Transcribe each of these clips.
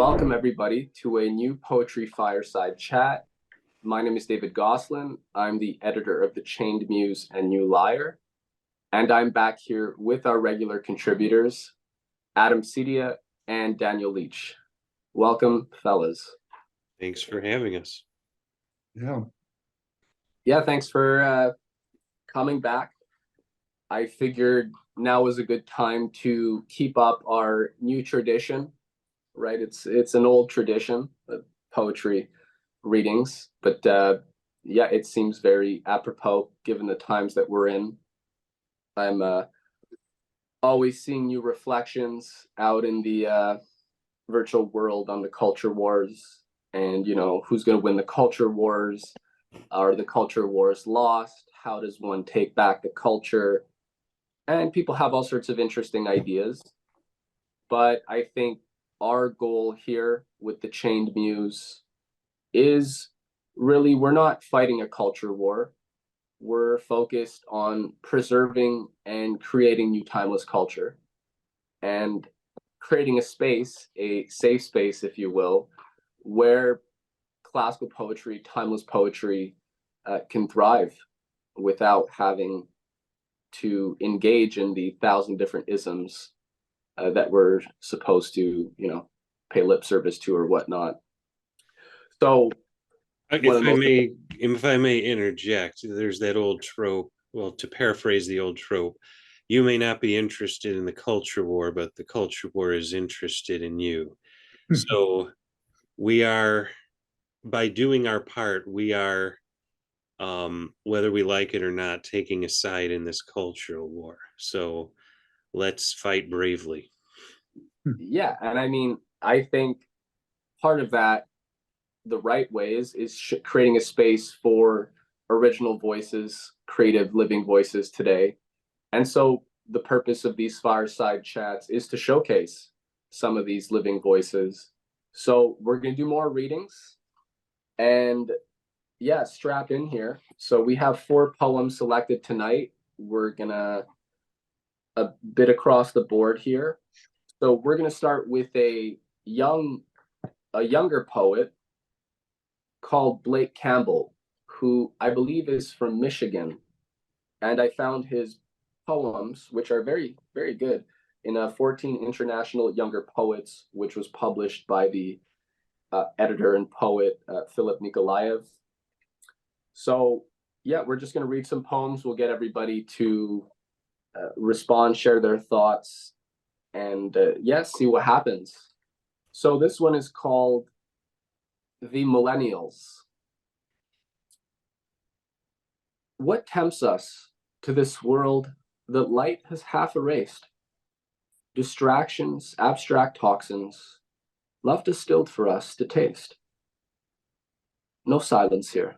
Welcome, everybody, to a new Poetry Fireside Chat. My name is David Goslin. I'm the editor of The Chained Muse and New Lyre. And I'm back here with our regular contributors, Adam Cedia and Daniel Leach. Welcome, fellas. Thanks for having us. Yeah, thanks for coming back. I figured now was a good time to keep up our new tradition, right? It's an old tradition, poetry readings, but yeah, it seems very apropos given the times that we're in. I'm always seeing new reflections out in the virtual world on the culture wars, and who's going to win the culture wars? Are the culture wars lost? How does one take back the culture? And people have all sorts of interesting ideas, but I think our goal here with the Chained Muse is really, we're not fighting a culture war. We're focused on preserving and creating new timeless culture and creating a space, a safe space, if you will, where classical poetry, timeless poetry can thrive without having to engage in the 1,000 different isms that we're supposed to, pay lip service to or whatnot. So, if I may interject, there's that old trope. Well, to paraphrase the old trope, you may not be interested in the culture war, but the culture war is interested in you. So we are, by doing our part, we are, whether we like it or not, taking a side in this cultural war. So let's fight bravely. Yeah, and I mean, I think part of that, the right way, is creating a space for original voices, creative living voices today. And so the purpose of these fireside chats is to showcase some of these living voices. So we're going to do more readings, and yeah, strap in here. So we have 4 poems selected tonight. We're gonna a bit across the board here. So we're gonna start with a younger poet called Blake Campbell, who I believe is from Michigan. And I found his poems, which are very, very good, in 14 International Younger Poets, which was published by the editor and poet Philip Nikolaev. So yeah, we're just going to read some poems. We'll get everybody to respond, share their thoughts, and yeah, see what happens. So this one is called The Millennials. What tempts us to this world that light has half erased? Distractions, abstract toxins, left distilled for us to taste. No silence here,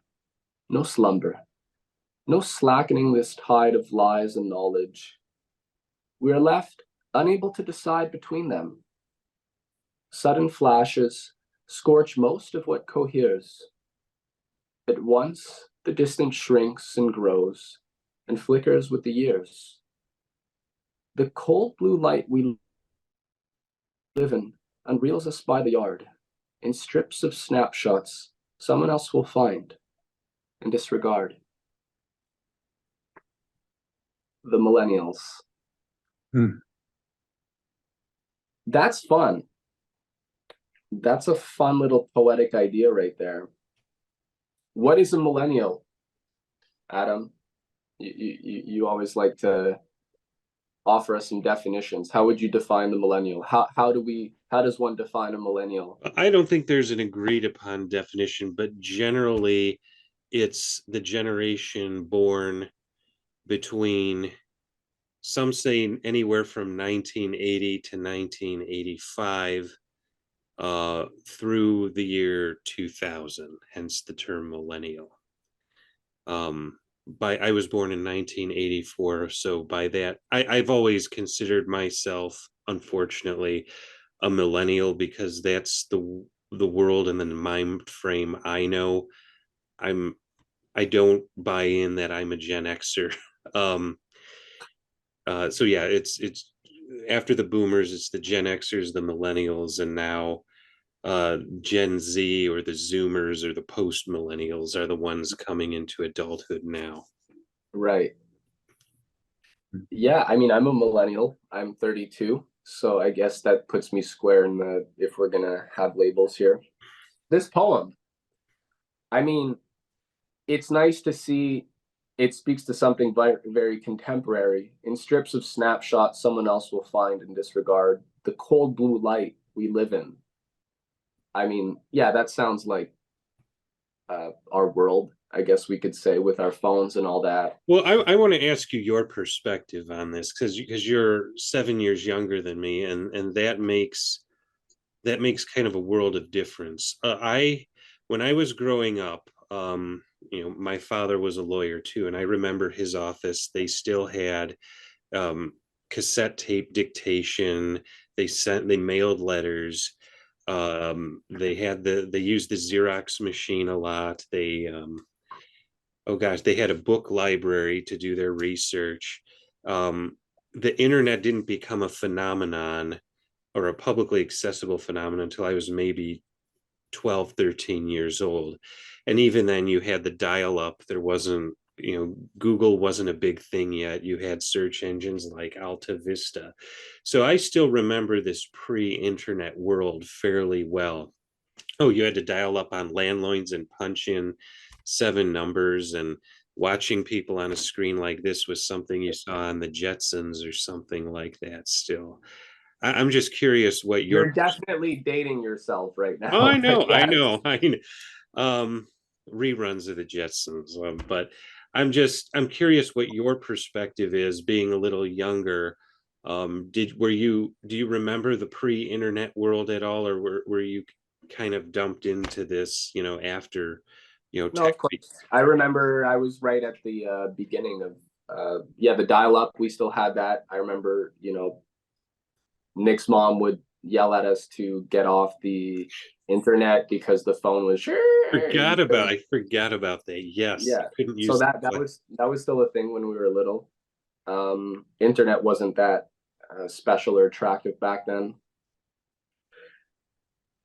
no slumber, no slackening this tide of lies and knowledge. We are left unable to decide between them. Sudden flashes scorch most of what coheres. At once, the distant shrinks and grows and flickers with the years. The cold blue light we live in unreels us by the yard in strips of snapshots someone else will find and disregard. The Millennials. That's fun. That's a fun little poetic idea right there. What is a millennial, Adam? You always like to offer us some definitions. How would you define the millennial? How does one define a millennial? I don't think there's an agreed upon definition, but generally it's the generation born between, some say anywhere from 1980 to 1985 through the year 2000, hence the term millennial. I was born in 1984, so by that, I've always considered myself, unfortunately, a millennial, because that's the world and the mind frame I know. I don't buy in that I'm a Gen Xer. So yeah, it's after the boomers, it's the Gen Xers, the millennials, and now Gen Z or the Zoomers or the post millennials are the ones coming into adulthood now. Right. Yeah, I mean, I'm a millennial. I'm 32, so I guess that puts me square in the if we're gonna have labels here. This poem, I mean, it's nice to see it speaks to something very contemporary. In strips of snapshots someone else will find and disregard the cold blue light we live in. I mean, yeah, that sounds like our world, I guess we could say, with our phones and all that. Well, I want to ask you your perspective on this because you're 7 years younger than me, and that makes kind of a world of difference. I when I was growing up, my father was a lawyer too, and I remember his office. They still had um, cassette tape dictation. They mailed letters. They used the Xerox machine a lot. Oh gosh, they had a book library to do their research. The internet didn't become a phenomenon or a publicly accessible phenomenon until I was maybe 12, 13 years old. And even then, you had the dial up. There wasn't, Google wasn't a big thing yet. You had search engines like Alta Vista. So I still remember this pre internet world fairly well. Oh, you had to dial up on landlines and punch in 7 numbers, and watching people on a screen like this was something you saw on the Jetsons or something like that still. I'm just curious what your. You're definitely dating yourself right Oh, now, I but know, I yes. know, I know. Reruns of the Jetsons, but I'm curious what your perspective is, being a little younger. Do you remember the pre-internet world at all, or were you kind of dumped into this, after, No, tech? of course. I remember I was right at the beginning of yeah, the dial up. We still had that. I remember, Nick's mom would yell at us to get off the internet because the phone was I forgot about that. Yes, yeah. you couldn't So use the that was still a thing when we were little. Internet wasn't that special or attractive back then.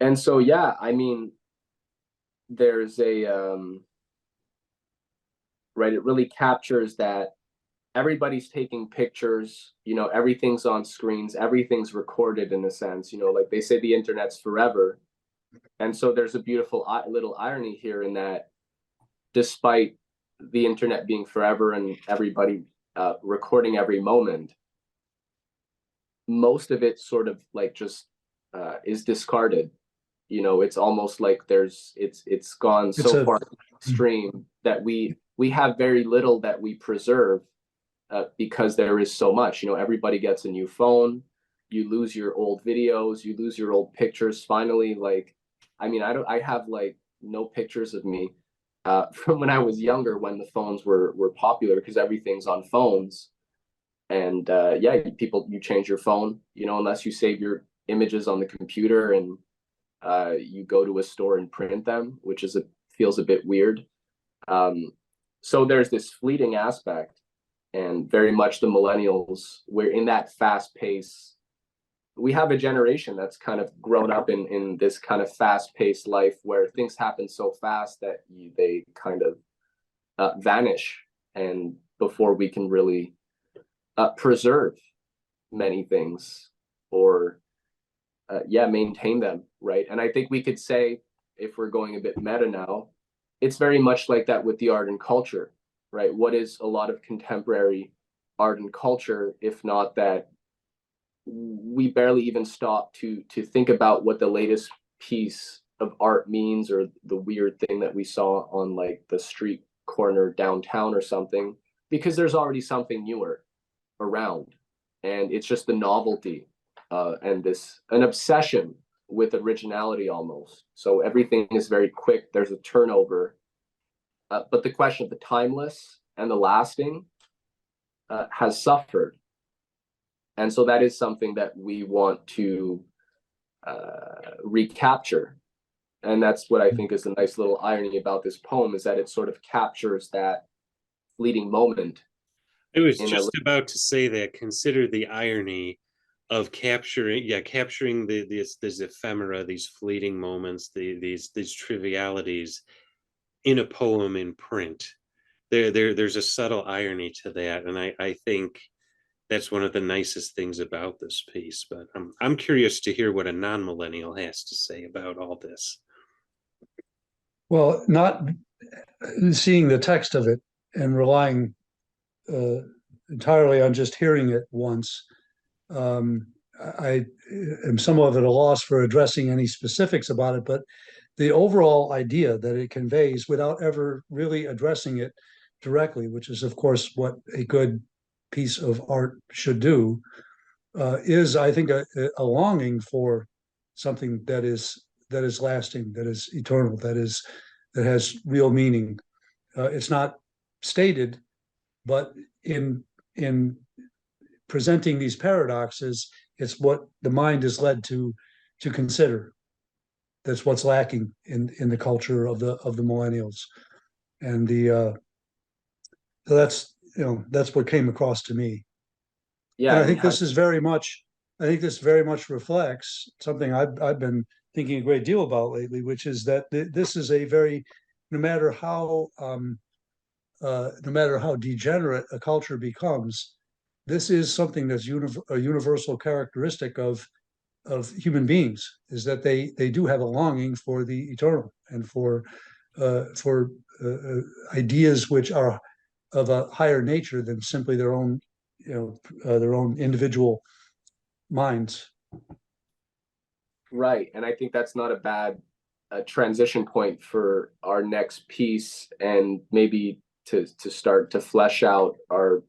And so yeah, I mean, there's a right, it really captures that everybody's taking pictures, everything's on screens, everything's recorded in a sense, like they say the internet's forever. And so there's a beautiful little irony here in that despite the internet being forever and everybody recording every moment, most of it sort of like just is discarded. It's almost like it's gone It's so a far extreme that we have very little that we preserve because there is so much. Everybody gets a new phone. You lose your old videos. You lose your old pictures. Finally, like, I mean, I have like no pictures of me from when I was younger when the phones were popular because everything's on phones. And yeah, you change your phone, unless you save your images on the computer and you go to a store and print them, which feels a bit weird. So there's this fleeting aspect, and very much the millennials, we're in that fast pace. We have a generation that's kind of grown up in this kind of fast paced life where things happen so fast that they kind of vanish, and before we can really preserve many things or yeah, maintain them, right? And I think we could say, if we're going a bit meta now, it's very much like that with the art and culture, right? What is a lot of contemporary art and culture, if not that we barely even stop to think about what the latest piece of art means, or the weird thing that we saw on like the street corner downtown or something, because there's already something newer around, and it's just the novelty and an obsession with originality almost. So everything is very quick. There's a turnover, but the question of the timeless and the lasting has suffered, and so that is something that we want to recapture. And that's what I think is the nice little irony about this poem, is that it sort of captures that fleeting moment. I was just about to say that. Consider the irony capturing these ephemera, these fleeting moments, these trivialities in a poem in print. There's a subtle irony to that, and I think that's one of the nicest things about this piece. But I'm curious to hear what a non-millennial has to say about all this. Well, not seeing the text of it and relying entirely on just hearing it once, I am somewhat at a loss for addressing any specifics about it, but the overall idea that it conveys without ever really addressing it directly, which is, of course, what a good piece of art should do, is, I think, a longing for something that is lasting, that is eternal, that has real meaning. It's not stated, but in presenting these paradoxes, it's what the mind is led to consider. That's what's lacking in the culture of the millennials, and so that's what came across to me. Yeah, And I think this very much reflects something I've been thinking a great deal about lately, which is that this is a very, no matter how degenerate a culture becomes, this is something that's a universal characteristic of human beings, is that they do have a longing for the eternal and for ideas which are of a higher nature than simply their own their own individual minds. Right, and I think that's not a bad transition point for our next piece, and maybe to start to flesh out our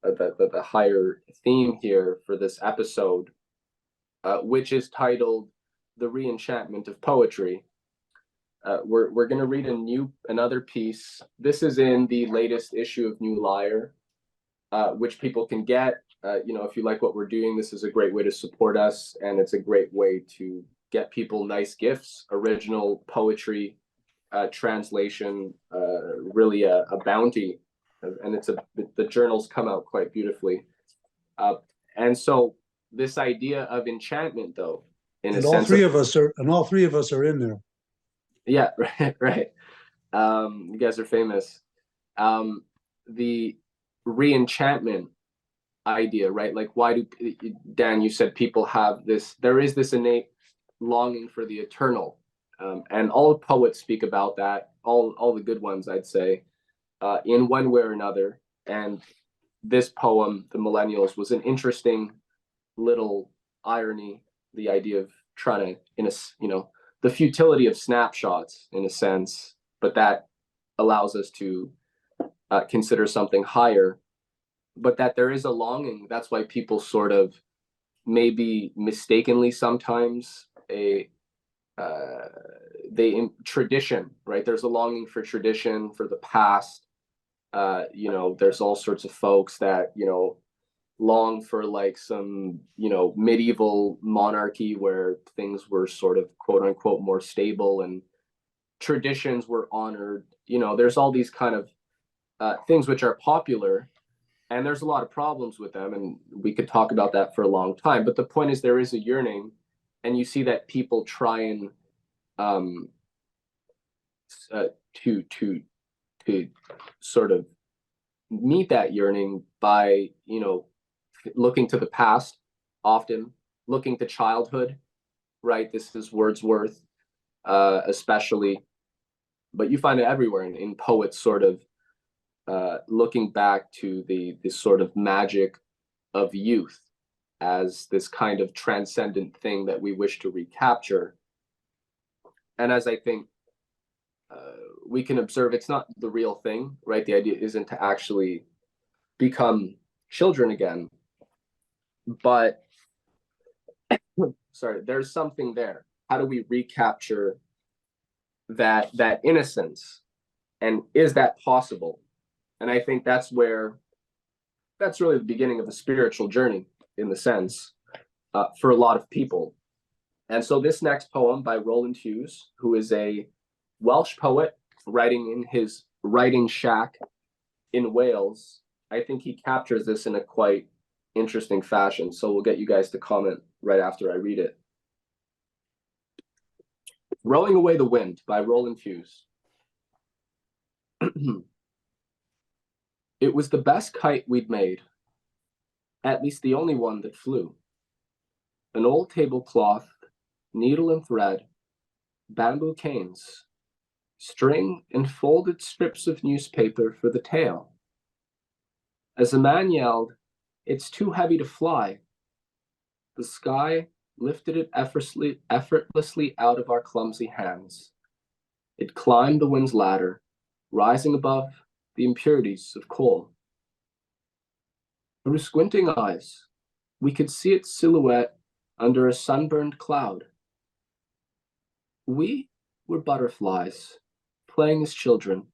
the higher theme here for this episode, which is titled "The Re-Enchantment of Poetry." We're going to read another piece. This is in the latest issue of New Lyre, which people can get. If you like what we're doing, this is a great way to support us, and it's a great way to get people nice gifts, original poetry, translation, really a bounty, and the journals come out quite beautifully. And so this idea of enchantment, though, all three of us are in there. Yeah, right. You guys are famous. The re-enchantment idea, right? Like, why do, Dan, you said people have this, there is this innate longing for the eternal. And all poets speak about that, all the good ones, I'd say, in one way or another. And this poem, The Millennials, was an interesting little irony, the idea of trying to, the futility of snapshots in a sense, but that allows us to consider something higher, but that there is a longing. That's why people sort of maybe mistakenly sometimes tradition, right? There's a longing for tradition, for the past. There's all sorts of folks that, long for like some, medieval monarchy where things were sort of quote unquote more stable and traditions were honored. There's all these kind of things which are popular, and there's a lot of problems with them, and we could talk about that for a long time. But the point is, there is a yearning, and you see that people try and to sort of meet that yearning by looking to the past, often looking to childhood, right? This is Wordsworth, especially, but you find it everywhere in poets, sort of looking back to the sort of magic of youth as this kind of transcendent thing that we wish to recapture. And as I think we can observe, it's not the real thing, right? The idea isn't to actually become children again, but sorry, there's something there. How do we recapture that innocence, and is that possible? And I think that's really the beginning of a spiritual journey, in the sense, for a lot of people. And so this next poem by Roland Hughes, who is a Welsh poet writing in his writing shack in Wales, I think he captures this in a quite interesting fashion. So we'll get you guys to comment right after I read it. Rowing Away the Wind by Roland Hughes. It was the best kite we'd made, at least the only one that flew. An old tablecloth, needle and thread, bamboo canes, string and folded strips of newspaper for the tail. As a man yelled, "It's too heavy to fly," the sky lifted it effortlessly out of our clumsy hands. It climbed the wind's ladder, rising above the impurities of coal. Through squinting eyes, we could see its silhouette under a sunburned cloud. We were butterflies, playing as children,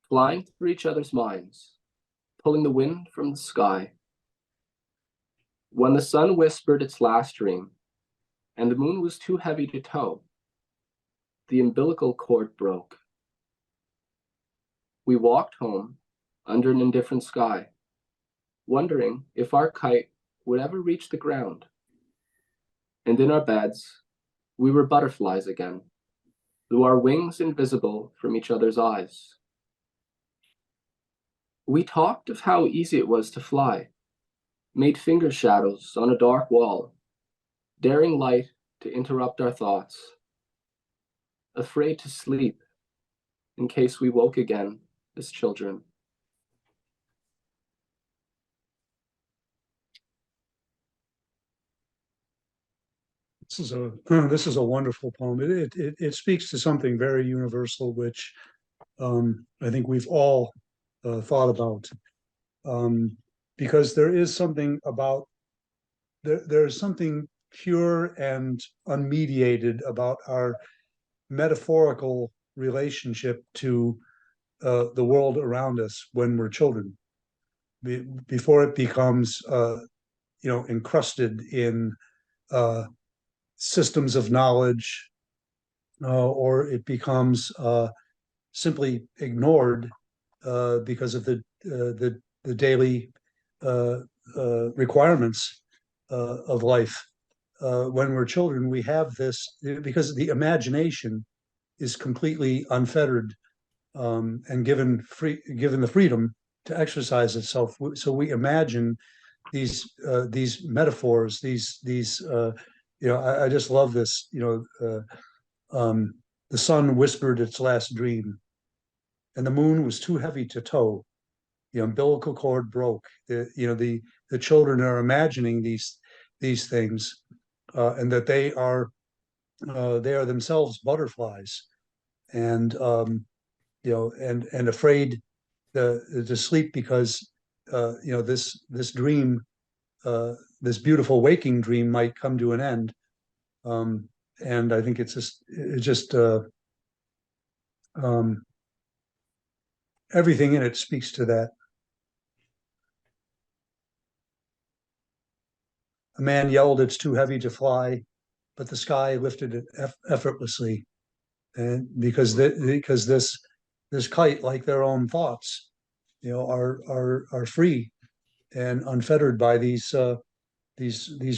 flying through each other's minds, pulling the wind from the sky. When the sun whispered its last dream, and the moon was too heavy to tow, the umbilical cord broke. We walked home under an indifferent sky, wondering if our kite would ever reach the ground. And in our beds, we were butterflies again, though our wings invisible from each other's eyes. We talked of how easy it was to fly, made finger shadows on a dark wall, daring light to interrupt our thoughts, afraid to sleep in case we woke again as children. This is a wonderful poem. It speaks to something very universal, which I think we've all thought about, because there is something about there's something pure and unmediated about our metaphorical relationship to the world around us when we're children, before it becomes encrusted in systems of knowledge, or it becomes simply ignored because of the daily requirements of life. When we're children, we have this because the imagination is completely unfettered, and given the freedom to exercise itself. So we imagine these metaphors, these I just love this. The sun whispered its last dream, and the moon was too heavy to tow. The umbilical cord broke. The children are imagining these things, and that they are themselves butterflies, and and afraid to sleep because this dream, this beautiful waking dream, might come to an end. And I think it's just everything in it speaks to that. A man yelled, "It's too heavy to fly," but the sky lifted it effortlessly. And because this kite, like their own thoughts, are free and unfettered by these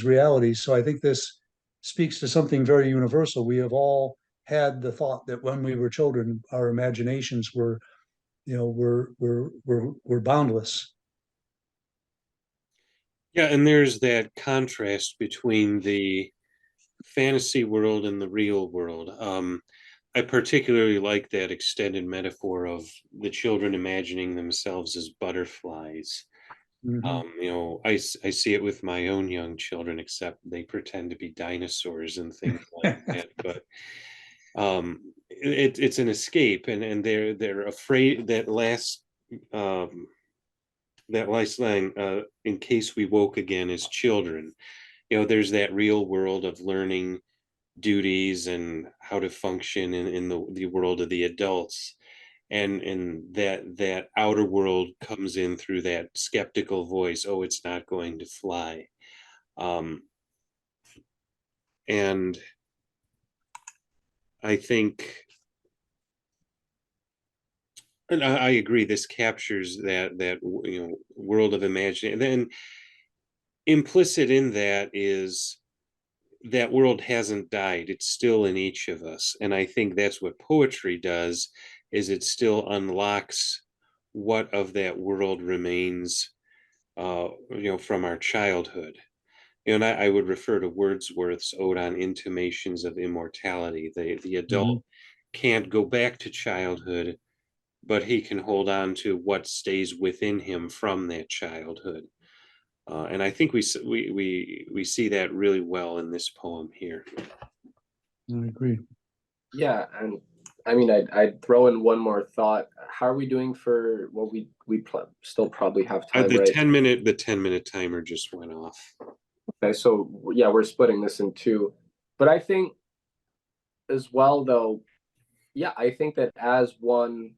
realities. So I think this speaks to something very universal. We have all had the thought that when we were children, our imaginations were boundless. Yeah, and there's that contrast between the fantasy world and the real world. I particularly like that extended metaphor of the children imagining themselves as butterflies. Mm-hmm. I see it with my own young children, except they pretend to be dinosaurs and things like that. But it's an escape, and they're afraid. That last line, in case we woke again as children. There's that real world of learning duties and how to function in the world of the adults, and that outer world comes in through that skeptical voice. Oh, it's not going to fly. And I think, and I agree, this captures that world of imagination. And then implicit in that is that world hasn't died. It's still in each of us. And I think that's what poetry does, is it still unlocks what of that world remains, from our childhood. And I would refer to Wordsworth's Ode on Intimations of Immortality. The adult can't go back to childhood, but he can hold on to what stays within him from that childhood. And I think we see that really well in this poem here. I agree. Yeah, and I mean, I'd throw in one more thought. How are we doing for, well, still probably have time, The right? 10-minute timer just went off. Okay, so yeah, we're splitting this in two. But I think as well, though, yeah, I think that as one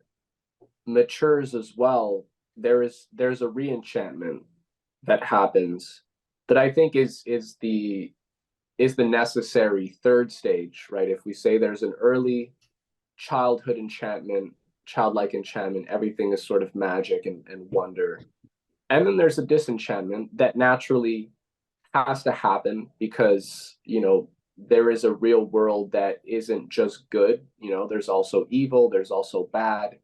matures as well, there's a re-enchantment that happens that I think is the necessary third stage, right? If we say there's an early childhood enchantment, childlike enchantment, everything is sort of magic and wonder. And then there's a disenchantment that naturally has to happen because, there is a real world that isn't just good. There's also evil, there's also bad.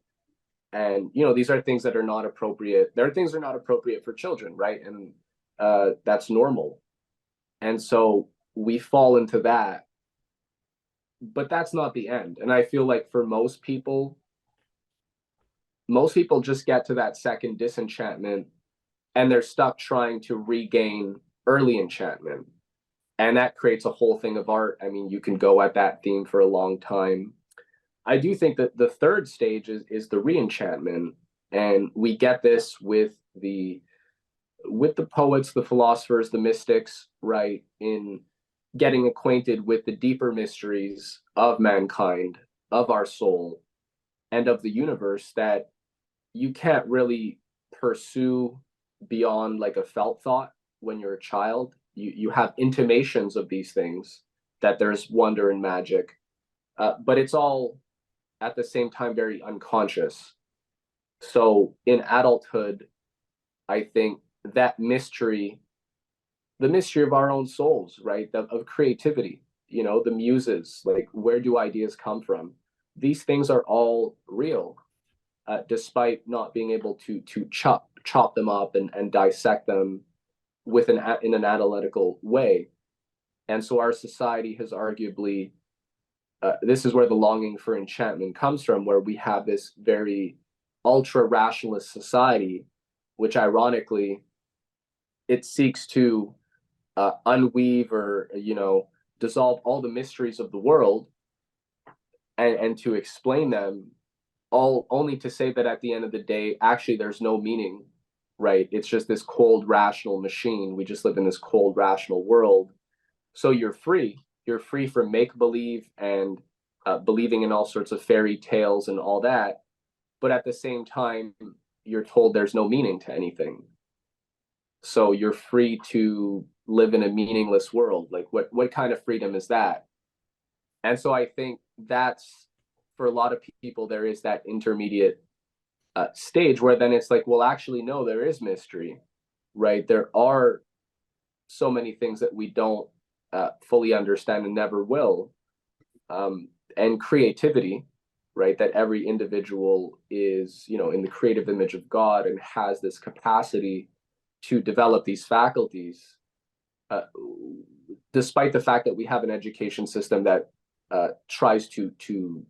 And, these are things that are not appropriate. There are things that are not appropriate for children, right? And that's normal. And so we fall into that. But that's not the end. And I feel like for most people just get to that second disenchantment and they're stuck trying to regain early enchantment. And that creates a whole thing of art. I mean, you can go at that theme for a long time. I do think that the third stage is the re-enchantment. And we get this with the poets, the philosophers, the mystics, right? In getting acquainted with the deeper mysteries of mankind, of our soul, and of the universe that you can't really pursue beyond like a felt thought when you're a child. You have intimations of these things, that there's wonder and magic, but it's all at the same time very unconscious. So in adulthood, I think that mystery, the mystery of our own souls, right, of creativity, the muses, like where do ideas come from? These things are all real, despite not being able to chop them up and dissect them in an analytical way. And so our society has arguably, this is where the longing for enchantment comes from, where we have this very ultra rationalist society, which ironically, it seeks to unweave or dissolve all the mysteries of the world and to explain them, all only to say that at the end of the day, actually there's no meaning, right? It's just this cold rational machine. We just live in this cold rational world. So you're free from make believe and believing in all sorts of fairy tales and all that, but at the same time you're told there's no meaning to anything. So you're free to live in a meaningless world. Like what kind of freedom is that? And so I think that's, for a lot of people, there is that intermediate stage where then it's like, well, actually, no, there is mystery, right? There are so many things that we don't fully understand and never will. And creativity, right? That every individual is, in the creative image of God and has this capacity to develop these faculties, despite the fact that we have an education system that tries to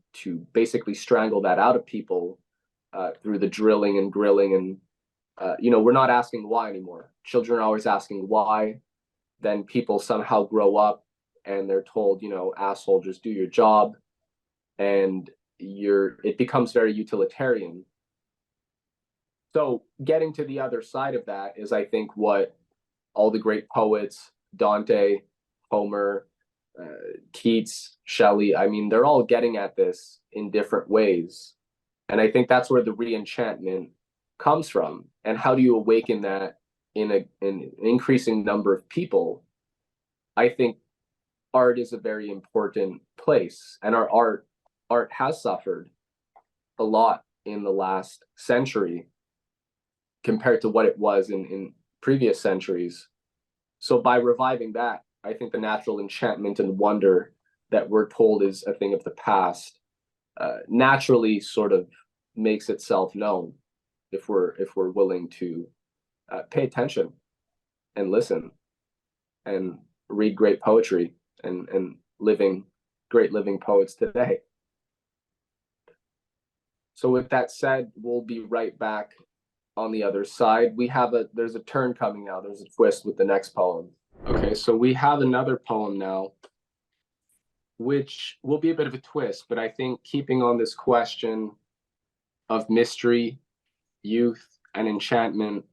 basically strangle that out of people through the drilling and grilling. And we're not asking why anymore. Children are always asking why. Then people somehow grow up and they're told, asshole, just do your job. And it becomes very utilitarian. So getting to the other side of that is, I think, what all the great poets, Dante, Homer, Keats, Shelley, I mean, they're all getting at this in different ways. And I think that's where the re-enchantment comes from. And how do you awaken that in an increasing number of people? I think art is a very important place. And our art has suffered a lot in the last century compared to what it was in previous centuries. So by reviving that, I think the natural enchantment and wonder that we're told is a thing of the past naturally sort of makes itself known if we're willing to pay attention and listen and read great poetry and great living poets today. So with that said, we'll be right back on the other side. There's a turn coming now. There's a twist with the next poem. Okay, so we have another poem now, which will be a bit of a twist, but I think keeping on this question of mystery, youth, and enchantment,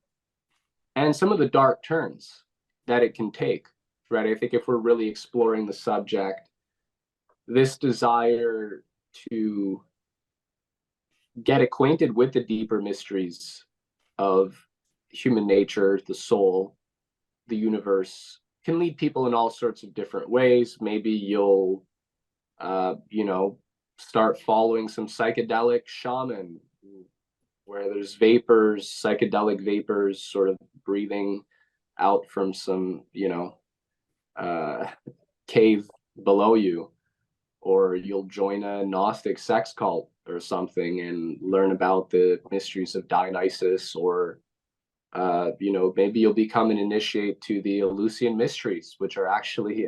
and some of the dark turns that it can take, right? I think if we're really exploring the subject, this desire to get acquainted with the deeper mysteries of human nature, the soul, the universe, can lead people in all sorts of different ways. Maybe you'll, start following some psychedelic shaman where there's vapors, psychedelic vapors, sort of breathing out from some, cave below you. Or you'll join a Gnostic sex cult or something and learn about the mysteries of Dionysus, or maybe you'll become an initiate to the Eleusinian mysteries, which are actually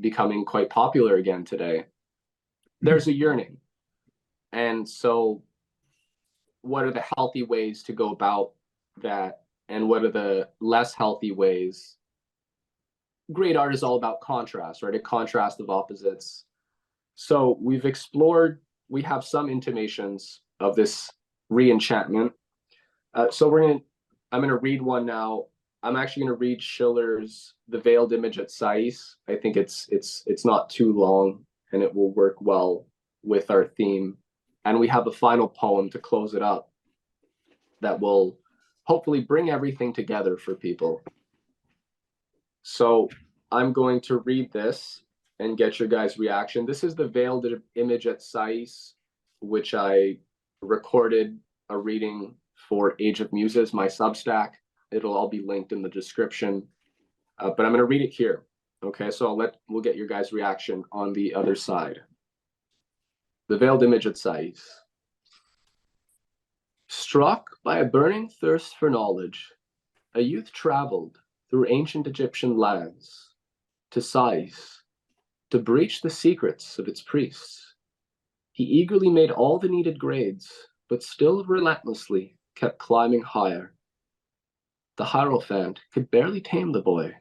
becoming quite popular again today. There's a yearning. And so what are the healthy ways to go about that? And what are the less healthy ways? Great art is all about contrast, right? A contrast of opposites. So we have some intimations of this re-enchantment. I'm gonna read one now. I'm actually gonna read Schiller's The Veiled Image at Sais. I think it's not too long and it will work well with our theme. And we have a final poem to close it up that will hopefully bring everything together for people. So I'm going to read this and get your guys' reaction. This is The Veiled Image at Sais, which I recorded a reading for Age of Muses, my Substack. It'll all be linked in the description, but I'm going to read it here. Okay, so we'll get your guys' reaction on the other side. The Veiled Image at Sais. Struck by a burning thirst for knowledge, a youth traveled through ancient Egyptian lands to Sais to breach the secrets of its priests. He eagerly made all the needed grades, but still relentlessly kept climbing higher. The Hierophant could barely tame the boy.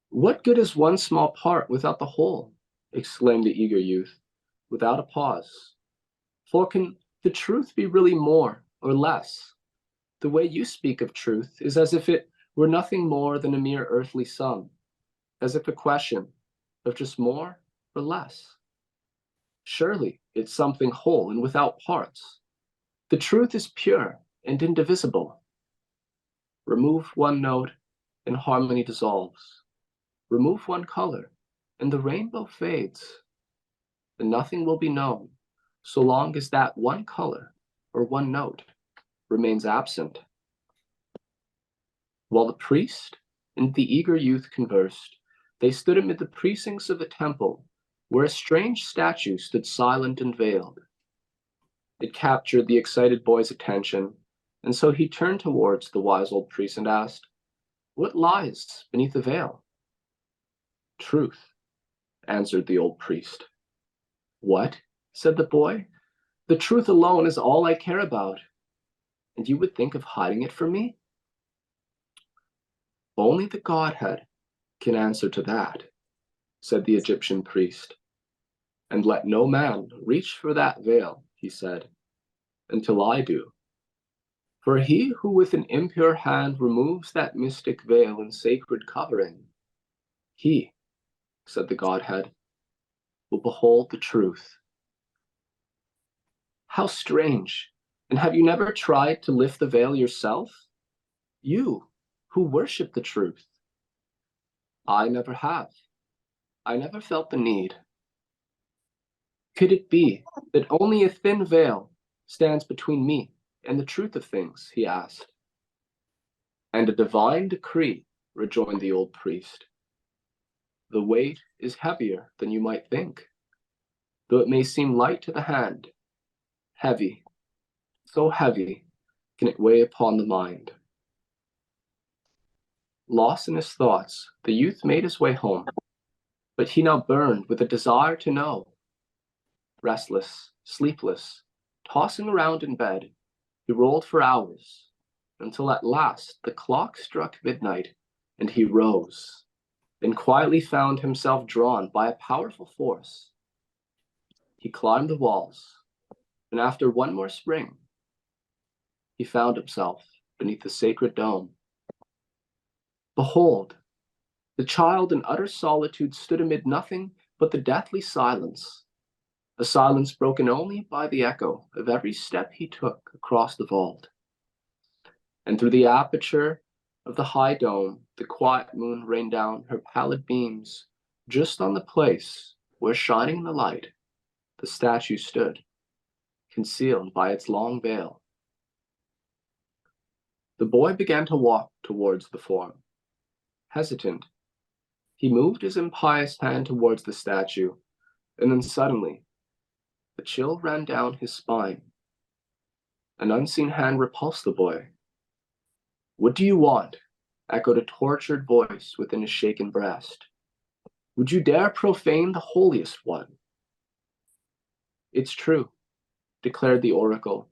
What good is one small part without the whole? Exclaimed the eager youth, without a pause. For can the truth be really more or less? The way you speak of truth is as if it were nothing more than a mere earthly sum, as if a question of just more or less. Surely it's something whole and without parts. The truth is pure and indivisible. Remove one note and harmony dissolves. Remove one color and the rainbow fades. And nothing will be known so long as that one color or one note remains absent. While the priest and the eager youth conversed, they stood amid the precincts of a temple where a strange statue stood silent and veiled. It captured the excited boy's attention, and so he turned towards the wise old priest and asked, "What lies beneath the veil?" "Truth," answered the old priest. "What?" said the boy. "The truth alone is all I care about, and you would think of hiding it from me?" "Only the Godhead can answer to that," said the Egyptian priest. "And let no man reach for that veil," he said, "until I do. For he who with an impure hand removes that mystic veil and sacred covering, he," said the Godhead, "will behold the truth." How strange! And have you never tried to lift the veil yourself? You, who worship the truth. I never have. I never felt the need. Could it be that only a thin veil stands between me and the truth of things, he asked. And a divine decree rejoined the old priest. The weight is heavier than you might think, though it may seem light to the hand. Heavy, so heavy can it weigh upon the mind. Lost in his thoughts, the youth made his way home, but he now burned with a desire to know. Restless, sleepless, tossing around in bed, he rolled for hours, until at last the clock struck midnight, and he rose, then quietly found himself drawn by a powerful force. He climbed the walls, and after one more spring, he found himself beneath the sacred dome. Behold, the child in utter solitude stood amid nothing but the deathly silence, a silence broken only by the echo of every step he took across the vault. And through the aperture of the high dome, the quiet moon rained down her pallid beams just on the place where, shining in the light, the statue stood, concealed by its long veil. The boy began to walk towards the form. Hesitant, he moved his impious hand towards the statue, and then suddenly, a chill ran down his spine. An unseen hand repulsed the boy. "What do you want?" echoed a tortured voice within his shaken breast. "Would you dare profane the holiest one?" "It's true," declared the oracle.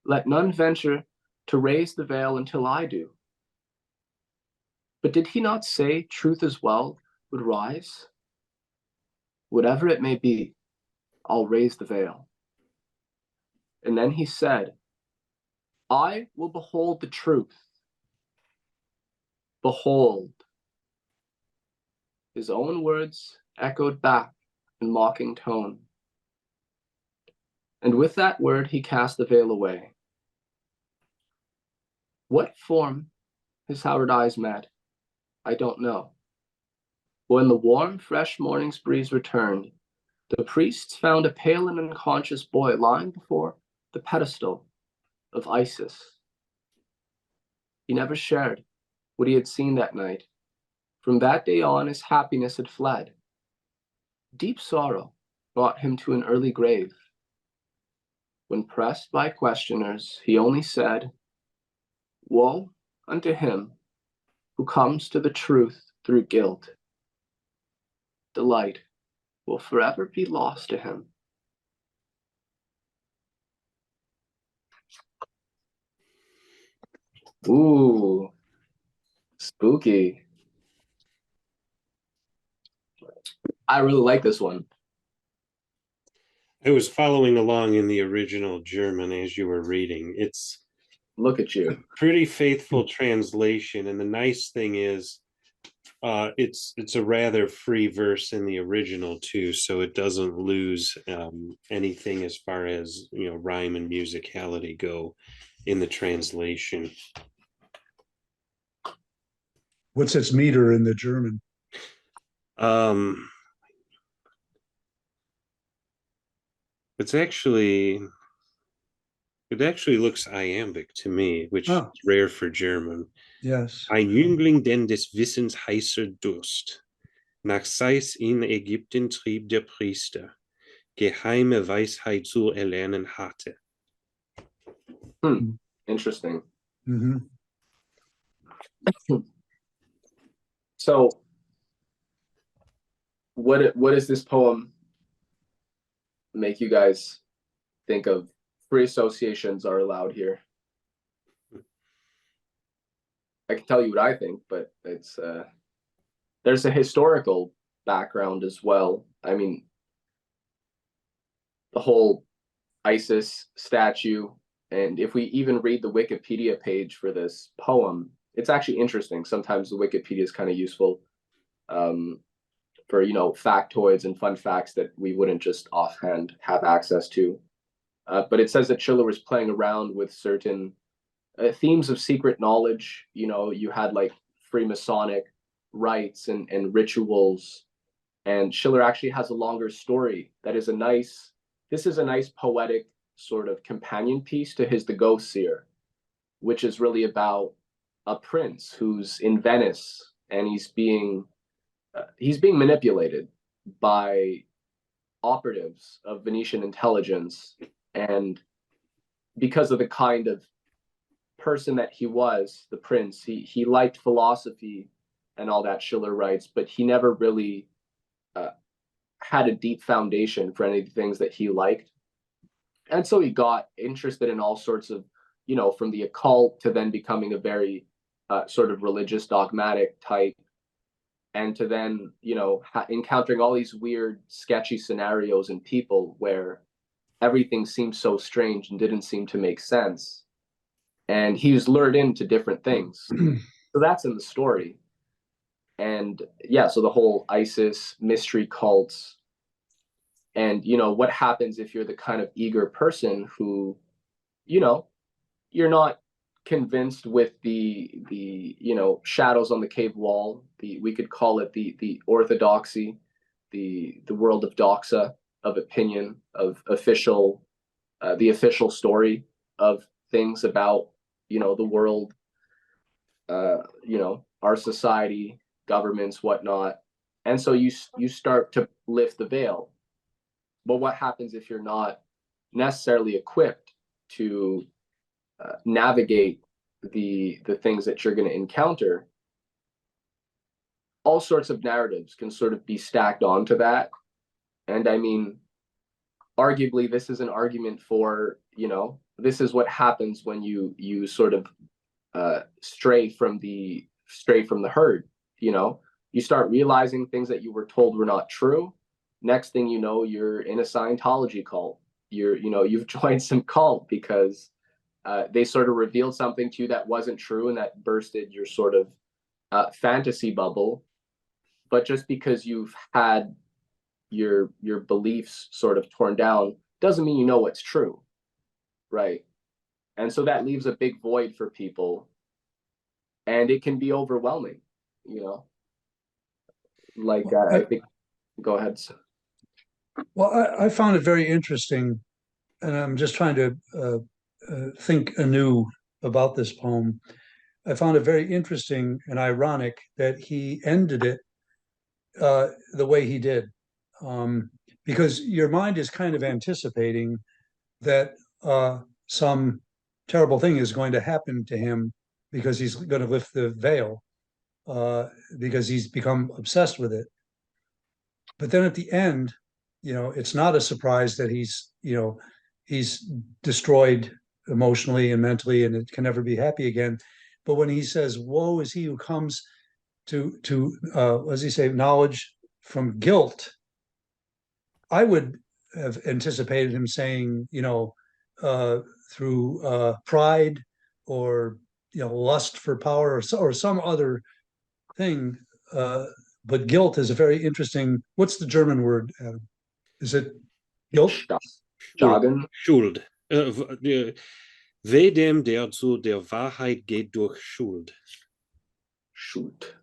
"Let none venture to raise the veil until I do." But did he not say truth as well would rise? "Whatever it may be, I'll raise the veil." And then he said, "I will behold the truth." Behold. His own words echoed back in mocking tone. And with that word he cast the veil away. What form his Howard eyes met, I don't know. When the warm, fresh morning's breeze returned, the priests found a pale and unconscious boy lying before the pedestal of Isis. He never shared what he had seen that night. From that day on, his happiness had fled. Deep sorrow brought him to an early grave. When pressed by questioners, he only said, "Woe unto him who comes to the truth through guilt. Delight will forever be lost to him." Ooh, spooky. I really like this one. I was following along in the original German as you were reading. It's Look at you. pretty faithful translation, and the nice thing is it's a rather free verse in the original too, so it doesn't lose anything as far as, you know, rhyme and musicality go in the translation. What's its meter in the German? It's actually, it actually looks iambic to me, which is rare for German. Yes. Ein Jüngling denn des Wissens heißer Durst, nach Sais in Ägypten trieb der Priester, geheime Weisheit zu erlernen hatte. Interesting. Mm-hmm. So, what does this poem make you guys think of? Free associations are allowed here. I can tell you what I think, but it's there's a historical background as well. I mean, the whole Isis statue, and if we even read the Wikipedia page for this poem, it's actually interesting. Sometimes the Wikipedia is kind of useful for, you know, factoids and fun facts that we wouldn't just offhand have access to. But it says that Schiller was playing around with certain themes of secret knowledge. You know, you had like Freemasonic rites and rituals, and Schiller actually has a longer story that is a nice, this is a nice poetic sort of companion piece to his The Ghost Seer, which is really about a prince who's in Venice, and he's being manipulated by operatives of Venetian intelligence, and because of the kind of person that he was, the prince, he liked philosophy and all that, Schiller writes, but he never really had a deep foundation for any of the things that he liked. And so he got interested in all sorts of, from the occult to then becoming a very sort of religious, dogmatic type, and to then, encountering all these weird, sketchy scenarios and people where everything seemed so strange and didn't seem to make sense. And he was lured into different things. So that's in the story. And yeah, so the whole ISIS mystery cults, and what happens if you're the kind of eager person who, you're not convinced with the shadows on the cave wall, we could call it the orthodoxy, the world of doxa, of opinion, of official, the official story of things about the world, our society, governments, whatnot. And so you start to lift the veil. But what happens if you're not necessarily equipped to navigate the things that you're going to encounter? All sorts of narratives can sort of be stacked onto that. And I mean, arguably, this is an argument for, this is what happens when you sort of stray from the herd. You start realizing things that you were told were not true. Next thing you know, you're in a Scientology cult. You've joined some cult because they sort of revealed something to you that wasn't true, and that bursted your sort of fantasy bubble. But just because you've had your beliefs sort of torn down doesn't mean you know what's true, right? And so that leaves a big void for people, and it can be overwhelming, like I think. Go ahead. Well, I found it very interesting, and I'm just trying to think anew about this poem. I found it very interesting and ironic that he ended it the way he did, because your mind is kind of anticipating that some terrible thing is going to happen to him because he's going to lift the veil, because he's become obsessed with it. But then at the end, it's not a surprise that he's destroyed emotionally and mentally, and it can never be happy again. But when he says, "Woe is he who comes to what does he say, knowledge from guilt," I would have anticipated him saying, through pride, or lust for power, or some other thing. But guilt is a very interesting. What's the German word, Adam? Is it guilt? Jagen. Schuld. Weh dem, der zu der Wahrheit geht durch Schuld. Schuld.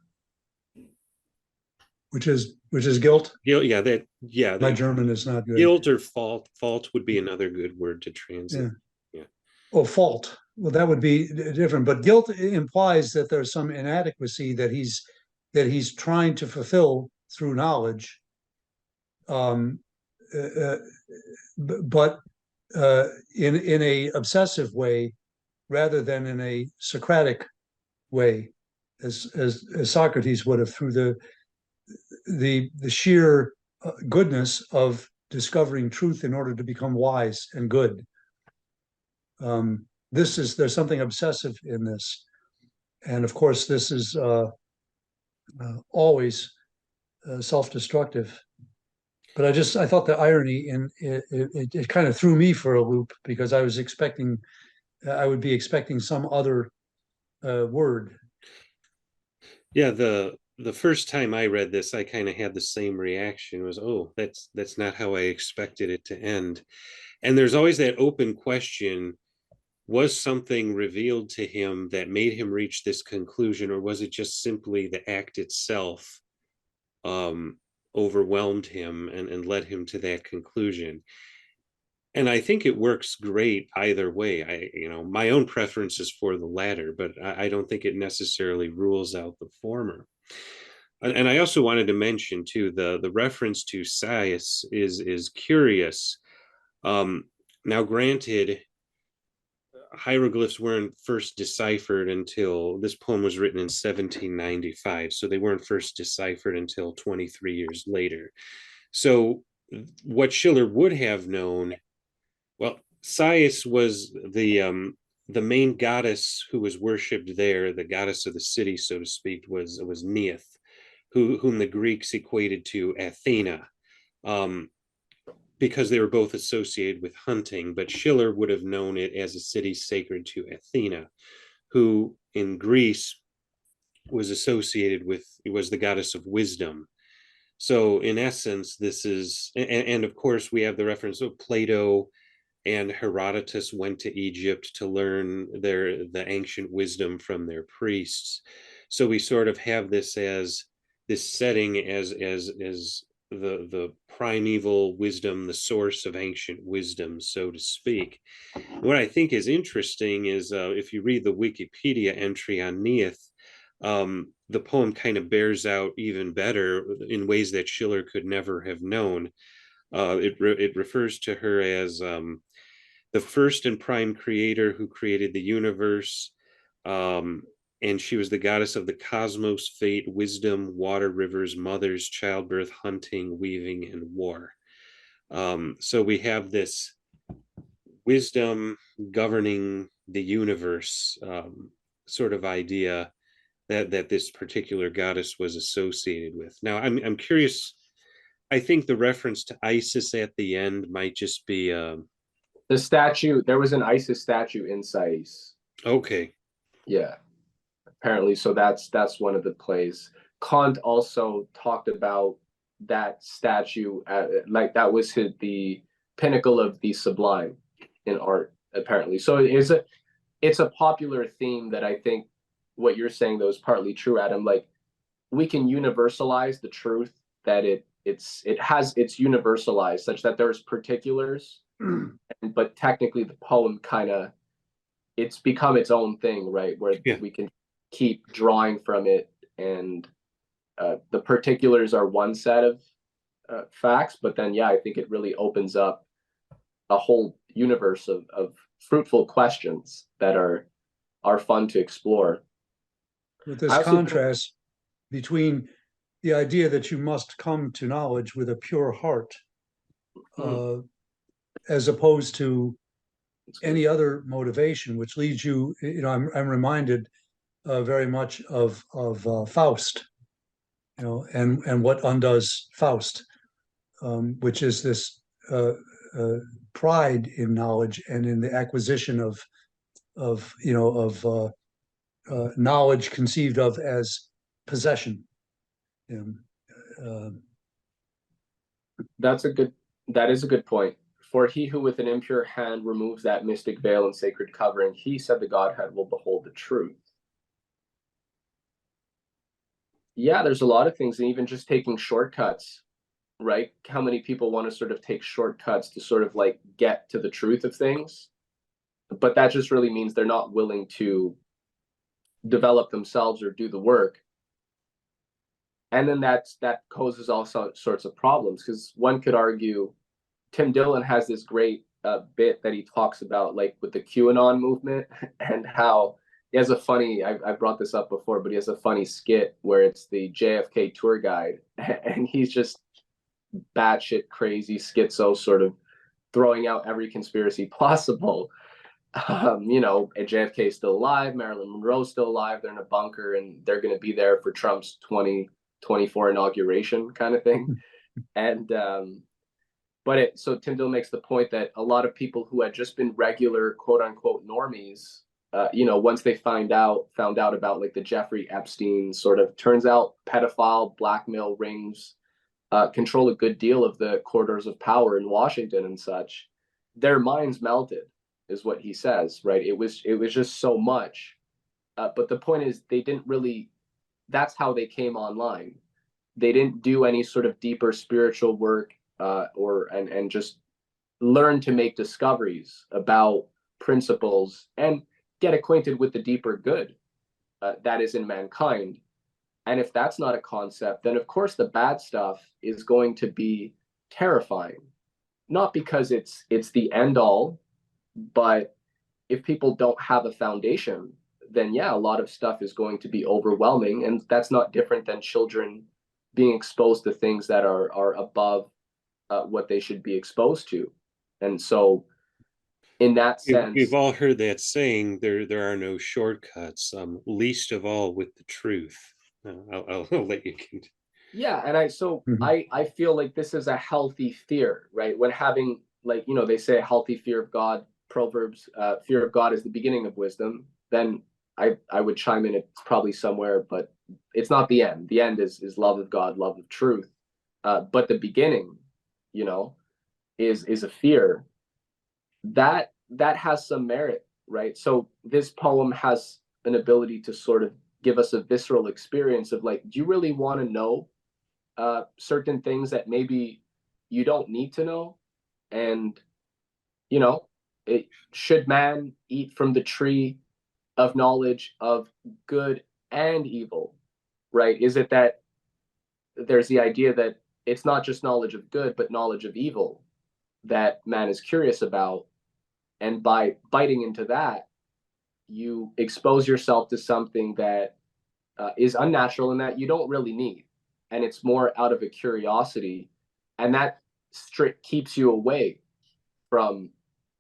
Which is guilt. Yeah, My German is not good. Guilt or fault. Fault would be another good word to translate. Yeah. Oh, fault. Well, that would be different. But guilt implies that there's some inadequacy that he's trying to fulfill through knowledge. But in a obsessive way, rather than in a Socratic way, as Socrates would have, through the sheer goodness of discovering truth in order to become wise and good. There's something obsessive in this, and of course this is always self-destructive. But I thought the irony in it kind of threw me for a loop, because I would be expecting some other word. Yeah, the first time I read this, I kind of had the same reaction. Was, oh, that's not how I expected it to end. And there's always that open question: was something revealed to him that made him reach this conclusion, or was it just simply the act itself overwhelmed him and led him to that conclusion? And I think it works great either way. My own preference is for the latter, but I don't think it necessarily rules out the former. And I also wanted to mention too, the reference to Sais is curious. Now, granted, hieroglyphs weren't first deciphered until this poem was written in 1795, so they weren't first deciphered until 23 years later. So, what Schiller would have known, well, Sais was the main goddess who was worshipped there, the goddess of the city, so to speak, was Neith, whom the Greeks equated to Athena, because they were both associated with hunting. But Schiller would have known it as a city sacred to Athena, who in Greece was the goddess of wisdom. So in essence, this is, and of course we have the reference of Plato and Herodotus went to Egypt to learn the ancient wisdom from their priests. So we sort of have this as this setting as the primeval wisdom, the source of ancient wisdom, so to speak. What I think is interesting is if you read the Wikipedia entry on Neith, the poem kind of bears out even better in ways that Schiller could never have known. It refers to her as the first and prime creator who created the universe. And she was the goddess of the cosmos, fate, wisdom, water, rivers, mothers, childbirth, hunting, weaving, and war. So we have this wisdom governing the universe sort of idea that this particular goddess was associated with. Now, I'm curious. I think the reference to Isis at the end might just be The statue, there was an Isis statue in Sais. okay. Yeah, apparently. So that's one of the plays. Kant also talked about that statue, like that was the pinnacle of the sublime in art, apparently. So it's a popular theme that I think what you're saying though is partly true, Adam. Like we can universalize the truth that it's universalized such that there's particulars, but technically the poem kind of it's become its own thing, right? Where Yeah. we can keep drawing from it, and the particulars are one set of facts, but then yeah, I think it really opens up a whole universe of fruitful questions that are fun to explore. With this contrast between the idea that you must come to knowledge with a pure heart, as opposed to any other motivation, which leads you, I'm reminded very much of Faust, and what undoes Faust, which is this pride in knowledge and in the acquisition of knowledge conceived of as possession. That is a good point. For he who with an impure hand removes that mystic veil and sacred covering, he, said the Godhead, will behold the truth. Yeah, there's a lot of things, and even just taking shortcuts, right? How many people want to sort of take shortcuts to sort of like get to the truth of things? But that just really means they're not willing to develop themselves or do the work. And then that causes all sorts of problems, because one could argue Tim Dillon has this great bit that he talks about, like with the QAnon movement, and how he has a funny, I brought this up before, but he has a funny skit where it's the JFK tour guide, and he's just batshit crazy schizo, sort of throwing out every conspiracy possible. And JFK is still alive, Marilyn Monroe's still alive, they're in a bunker, and they're going to be there for Trump's 2024 inauguration kind of thing. And so Tim Dillon makes the point that a lot of people who had just been regular quote unquote normies, once they found out about like the Jeffrey Epstein sort of, turns out pedophile blackmail rings control a good deal of the corridors of power in Washington and such, their minds melted, is what he says, right? It was just so much. But the point is, they didn't really, that's how they came online. They didn't do any sort of deeper spiritual work and just learn to make discoveries about principles and get acquainted with the deeper good that is in mankind. And if that's not a concept, then of course the bad stuff is going to be terrifying. Not because it's the end all, but if people don't have a foundation, then yeah, a lot of stuff is going to be overwhelming. And that's not different than children being exposed to things that are above what they should be exposed to. And so in that sense, We've all heard that saying, there are no shortcuts, least of all with the truth. I'll let you continue. yeah, and I feel like this is a healthy fear, right? When having, like, you know, they say a healthy fear of God, Proverbs, fear of God is the beginning of wisdom. Then I would chime in, it's probably somewhere, but it's not the end. The end is love of God, love of truth. But the beginning, you know, is a fear that has some merit, right? So this poem has an ability to sort of give us a visceral experience of, like, do you really want to know certain things that maybe you don't need to know? And you know, should man eat from the tree of knowledge of good and evil, right? Is it that there's the idea that it's not just knowledge of good but knowledge of evil that man is curious about, and by biting into that, you expose yourself to something that is unnatural and that you don't really need, and it's more out of a curiosity, and that strict keeps you away from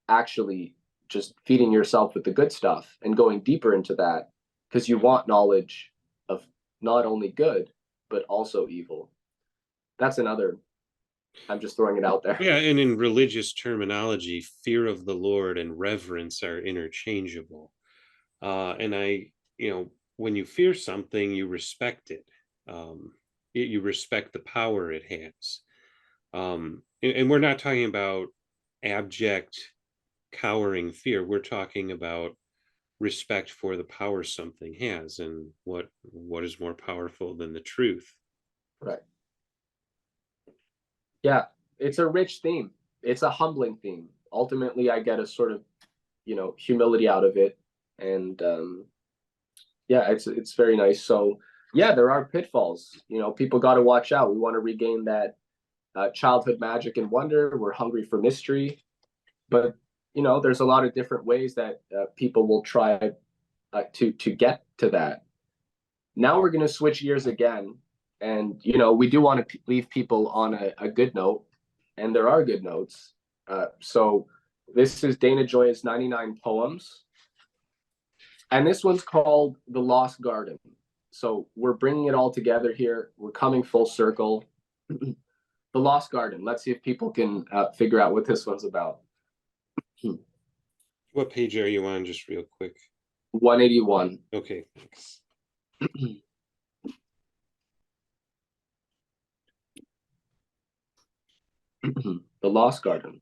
actually just feeding yourself with the good stuff and going deeper into that, because you want knowledge of not only good but also evil. That's another, I'm just throwing it out there. Yeah, and in religious terminology, fear of the Lord and reverence are interchangeable. And when you fear something, you respect it. You respect the power it has. And we're not talking about abject, cowering fear. We're talking about respect for the power something has, and what is more powerful than the truth. Right. Yeah, it's a rich theme. It's a humbling theme. Ultimately, I get a sort of, you know, humility out of it, and yeah, it's very nice. So yeah, there are pitfalls. You know, people got to watch out. We want to regain that childhood magic and wonder. We're hungry for mystery, but you know, there's a lot of different ways that people will try to get to that. Now we're going to switch gears again, and you know, we do want to leave people on a good note, and there are good notes. So this is Dana Joy's 99 poems, and this one's called The Lost Garden. So we're bringing it all together here. We're coming full circle. The Lost Garden. Let's see if people can figure out what this one's about. What page are you on, just real quick? 181. Okay, thanks. The Lost Garden.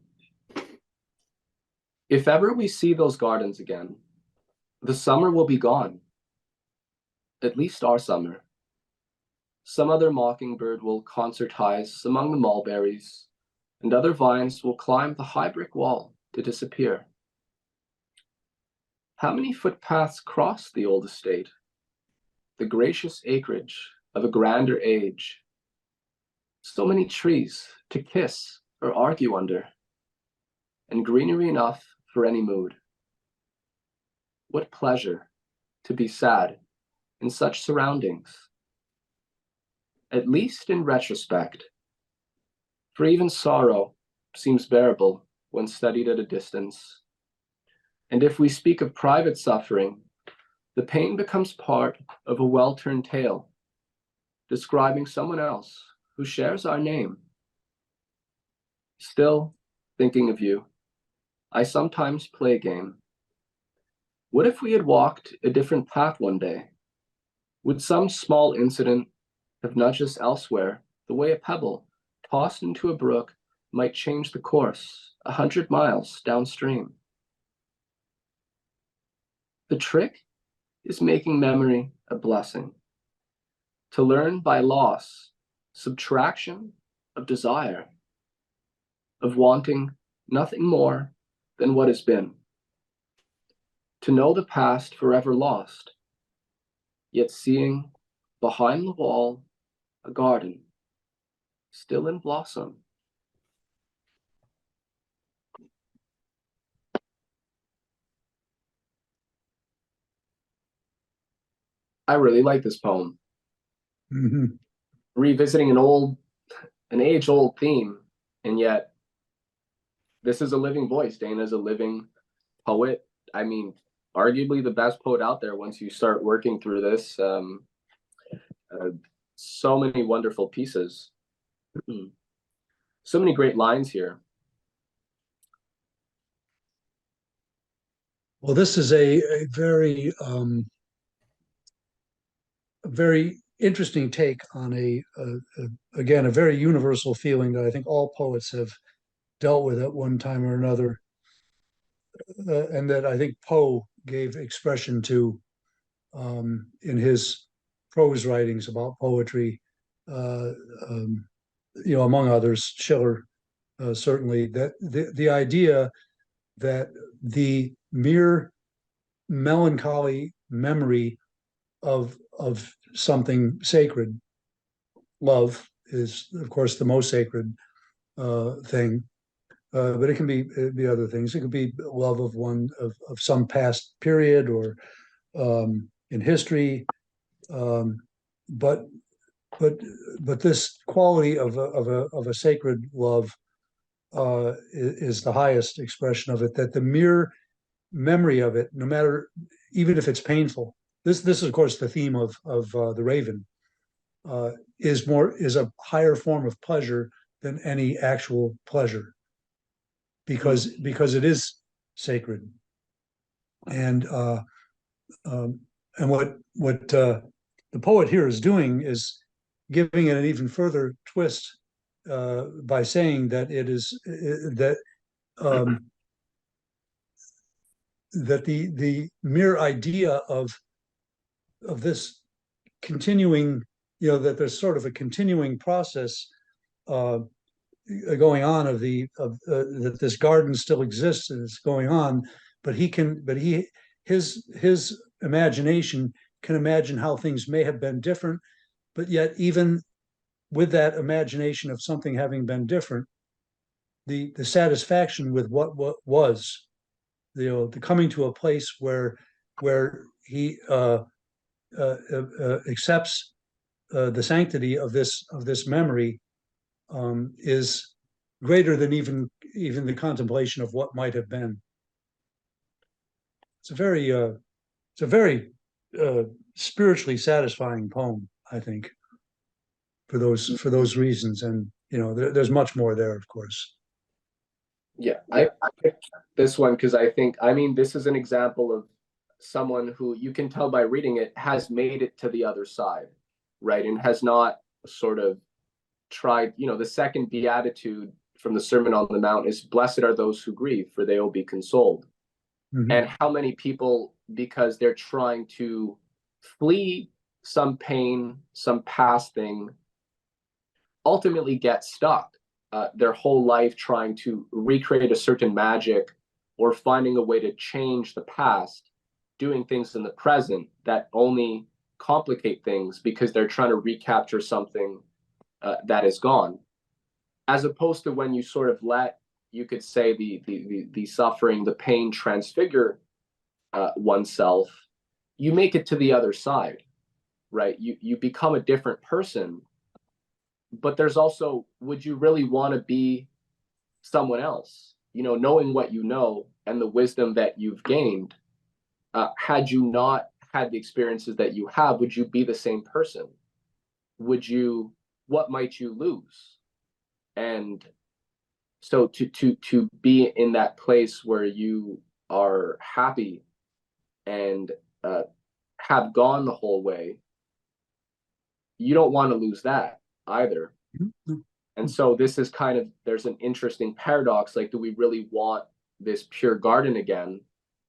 If ever we see those gardens again, the summer will be gone. At least our summer. Some other mockingbird will concertize among the mulberries, and other vines will climb the high brick wall to disappear. How many footpaths cross the old estate, the gracious acreage of a grander age? So many trees to kiss or argue under, and greenery enough for any mood. What pleasure to be sad in such surroundings, at least in retrospect, for even sorrow seems bearable when studied at a distance. And if we speak of private suffering, the pain becomes part of a well-turned tale, describing someone else who shares our name. Still, thinking of you, I sometimes play a game. What if we had walked a different path one day? Would some small incident have nudged us elsewhere, the way a pebble tossed into a brook might change the course 100 miles downstream? The trick is making memory a blessing, to learn by loss, subtraction of desire, of wanting nothing more than what has been. To know the past forever lost, yet seeing behind the wall a garden still in blossom. I really like this poem. Mhm. Revisiting an age-old theme, and yet this is a living voice. Dana's a living poet. I mean, arguably the best poet out there once you start working through this. So many wonderful pieces. So many great lines here. Well, this is a very interesting take on again, a very universal feeling that I think all poets have dealt with at one time or another, and that I think Poe gave expression to in his prose writings about poetry. Uh, um, among others, Schiller, certainly, that the idea that the mere melancholy memory of something sacred, love is of course the most sacred thing, but it can be other things. It could be love of some past period or in history, um, but but but this quality of a sacred love is the highest expression of it. That the mere memory of it, no matter, even if it's painful. This is of course the theme of the Raven. Is a higher form of pleasure than any actual pleasure, because it is sacred. And um, what the poet here is doing is giving it an even further twist by saying that it is that that the mere idea of this continuing, that there's sort of a continuing process uh, going on that this garden still exists and it's going on, but his imagination can imagine how things may have been different, but yet even with that imagination of something having been different, the satisfaction with what was, the coming to a place where he accepts the sanctity of this memory, is greater than even the contemplation of what might have been. It's a very spiritually satisfying poem, I think, for those reasons. And there's much more there, of course. Yeah, I picked this one because I mean, this is an example of someone who you can tell by reading it has made it to the other side, right? And has not sort of tried, the second beatitude from the Sermon on the Mount is blessed are those who grieve, for they will be consoled. Mm-hmm. And how many people, because they're trying to flee some pain, some past thing, ultimately get stuck their whole life trying to recreate a certain magic or finding a way to change the past, doing things in the present that only complicate things because they're trying to recapture something that is gone. As opposed to when you sort of let, you could say, the suffering, the pain transfigure oneself, you make it to the other side, right? You become a different person. But there's also, would you really want to be someone else? Knowing what you know and the wisdom that you've gained, had you not had the experiences that you have, would you be the same person? What might you lose? And so to be in that place where you are happy and have gone the whole way, you don't want to lose that either. Mm-hmm. And so this is there's an interesting paradox. Like, do we really want this pure garden again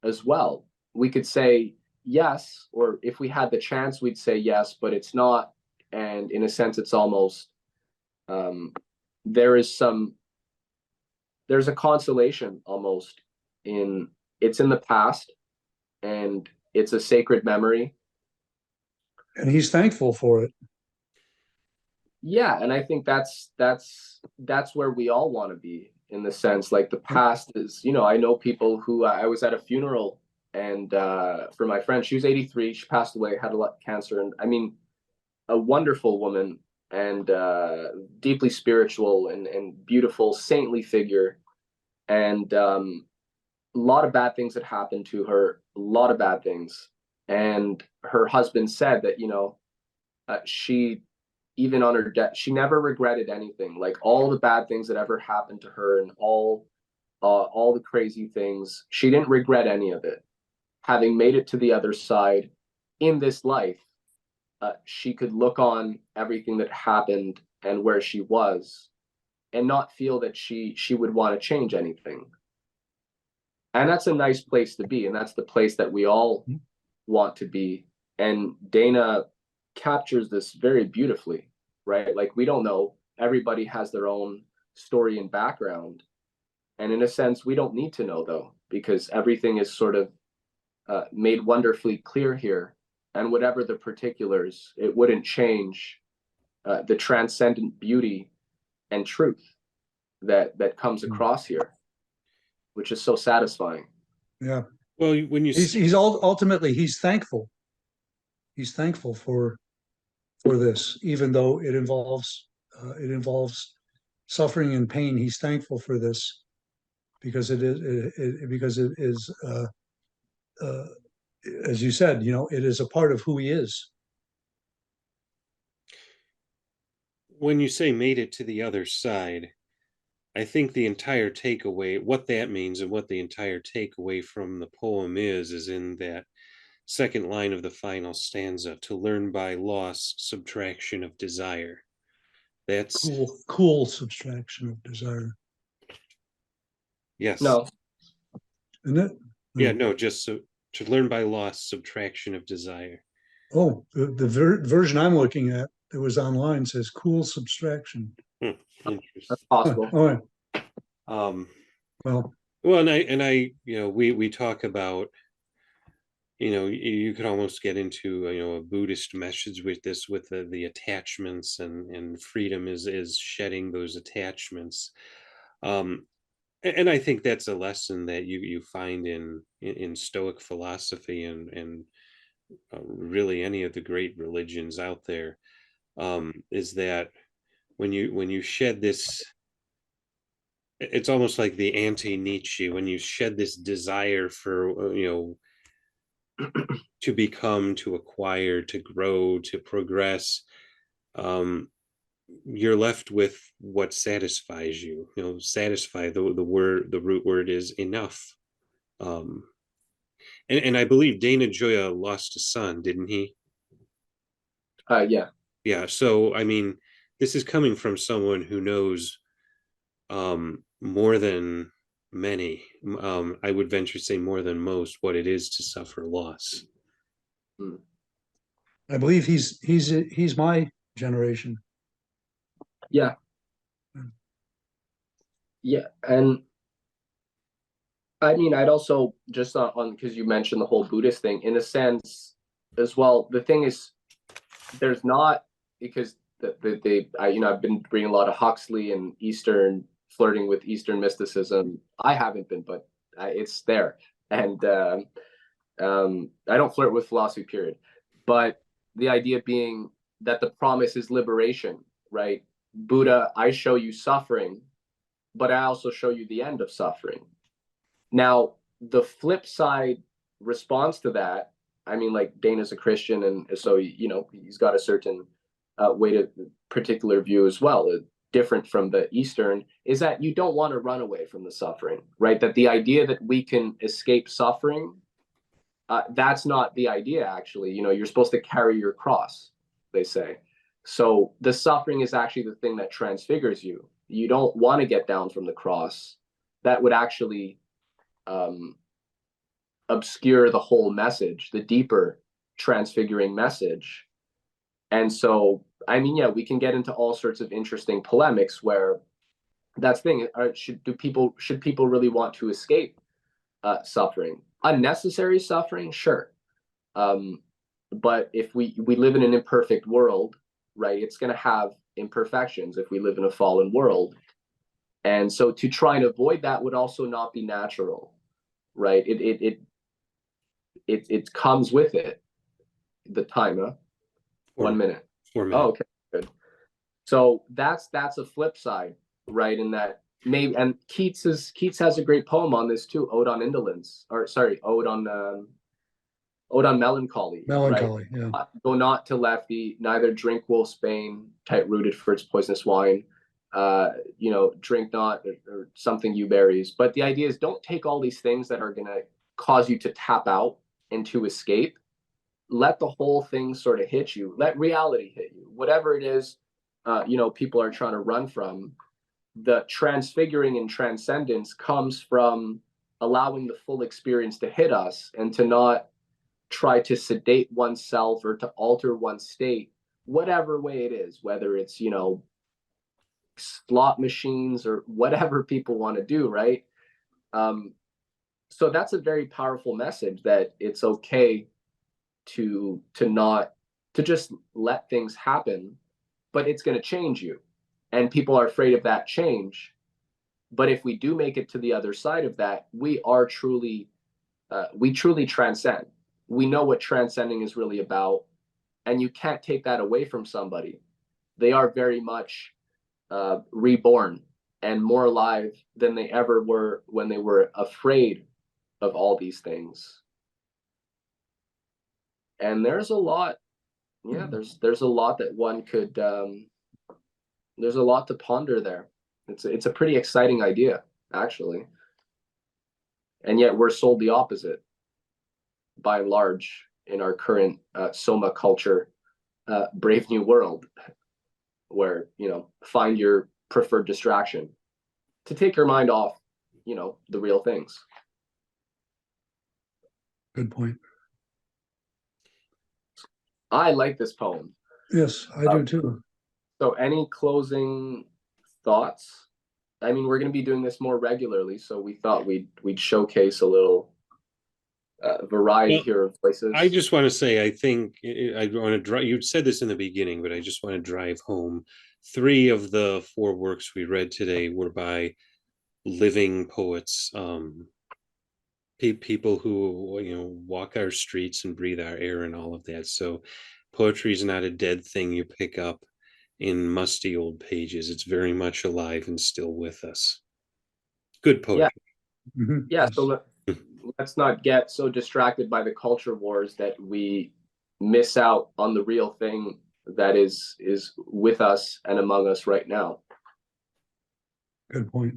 as well? We could say yes, or if we had the chance, we'd say yes, but it's not. And in a sense, it's almost, there is some there's a consolation almost in, it's in the past and it's a sacred memory. And he's thankful for it. Yeah, and I think that's where we all want to be, in the sense, like, the past is, you know, I know people who, I was at a funeral, and for my friend, she was 83, she passed away, had a lot of cancer, and I mean, a wonderful woman, and deeply spiritual, and beautiful, saintly figure, and a lot of bad things had happened to her, a lot of bad things, and her husband said that, you know, she, even on her death, she never regretted anything. Like, all the bad things that ever happened to her, and all the crazy things, she didn't regret any of it. Having made it to the other side in this life, she could look on everything that happened and where she was, and not feel that she would want to change anything. And that's a nice place to be, and that's the place that we all want to be. And Dana captures this very beautifully, right? Like, we don't know, everybody has their own story and background, and in a sense we don't need to know, though, because everything is sort of made wonderfully clear here, and whatever the particulars, it wouldn't change the transcendent beauty and truth that comes across here, which is so satisfying. Yeah. Well, when you He's ultimately, he's thankful. He's thankful for this, even though it involves suffering and pain. He's thankful for this because it is as you said, you know, it is a part of who he is. when you say made it to the other side, I think the entire takeaway, what that means and what the entire takeaway from the poem is in that second line of the final stanza: to learn by loss, subtraction of desire. That's Cool subtraction of desire. yes. No. Isn't it? Yeah, no, just so to learn by loss, subtraction of desire. Oh, the version I'm looking at that was online says cool subtraction. Interesting. That's possible. All right. Well, and I, you know, we talk about, you know, you could almost get into, you know, a Buddhist message with this, with the attachments, and freedom is shedding those attachments. And I think that's a lesson that you find in Stoic philosophy, and really any of the great religions out there, is that when you shed this, it's almost like the anti-Nietzsche, when you shed this desire for, you know, to become, to acquire, to grow, to progress, you're left with what satisfies you. You know, satisfy, the root word is enough. And I believe Dana Gioia lost a son, didn't he? Yeah. Yeah. So I mean, this is coming from someone who knows more than many. I would venture to say more than most, what it is to suffer loss. I believe he's my generation. Yeah. Yeah. And I mean, I'd also just on because you mentioned the whole Buddhist thing, in a sense as well. The thing is, there's not, because you know, I've been reading a lot of Huxley and Eastern, flirting with Eastern mysticism. I haven't been, but it's there. And I don't flirt with philosophy, period. But the idea being that the promise is liberation, right? Buddha, I show you suffering, but I also show you the end of suffering. Now, the flip side response to that, I mean, like, Dana's a Christian, and so, you know, he's got a certain particular view as well, different from the Eastern, is that you don't want to run away from the suffering, right? That the idea that we can escape suffering, that's not the idea, actually. You know, you're supposed to carry your cross, they say. So the suffering is actually the thing that transfigures you. You don't want to get down from the cross. That would actually obscure the whole message, the deeper transfiguring message. And so, I mean, yeah, we can get into all sorts of interesting polemics where that's the thing. Should people really want to escape suffering? Unnecessary suffering, sure. But if we live in an imperfect world, right, it's going to have imperfections if we live in a fallen world. And so to try and avoid that would also not be natural, right? It comes with it. The timer, 1 minute. 4 minutes. Oh, okay, good. So that's a flip side, right? In that maybe, and Keats has a great poem on this too, Ode on Indolence, or sorry, Ode on Melancholy. Melancholy, right? yeah. Go not to lefty, neither drink wolf's bane, tight rooted for its poisonous wine. Drink not or something you berries. But the idea is don't take all these things that are gonna cause you to tap out and to escape. Let the whole thing sort of hit you. Let reality hit you. Whatever it is, people are trying to run from. The transfiguring and transcendence comes from allowing the full experience to hit us and to not try to sedate oneself or to alter one's state, whatever way it is, whether it's, slot machines or whatever people want to do, right? So that's a very powerful message that it's okay to just let things happen, but it's going to change you. And people are afraid of that change. But if we do make it to the other side of that, we truly transcend. We know what transcending is really about, and you can't take that away from somebody. They are very much reborn and more alive than they ever were when they were afraid of all these things. And there's a lot, there's a lot that one could, there's a lot to ponder there. It's a pretty exciting idea, actually. And yet we're sold the opposite, by and large, in our current Soma culture, Brave New World, where, find your preferred distraction to take your mind off, the real things. Good point. I like this poem. Yes, I do too. So any closing thoughts? I mean, we're going to be doing this more regularly, so we thought we'd showcase a little variety here of places. I just want to say, I think I want to drive. You said this in the beginning, but I just want to drive home. 3 of the 4 works we read today were by living poets, people who walk our streets and breathe our air and all of that. So poetry is not a dead thing you pick up in musty old pages. It's very much alive and still with us. Good poetry. Yeah. Mm-hmm. Yeah. So let's not get so distracted by the culture wars that we miss out on the real thing that is with us and among us right now. Good point.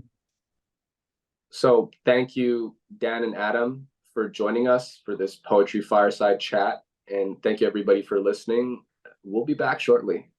So thank you, Dan and Adam, for joining us for this Poetry Fireside Chat. And thank you, everybody, for listening. We'll be back shortly.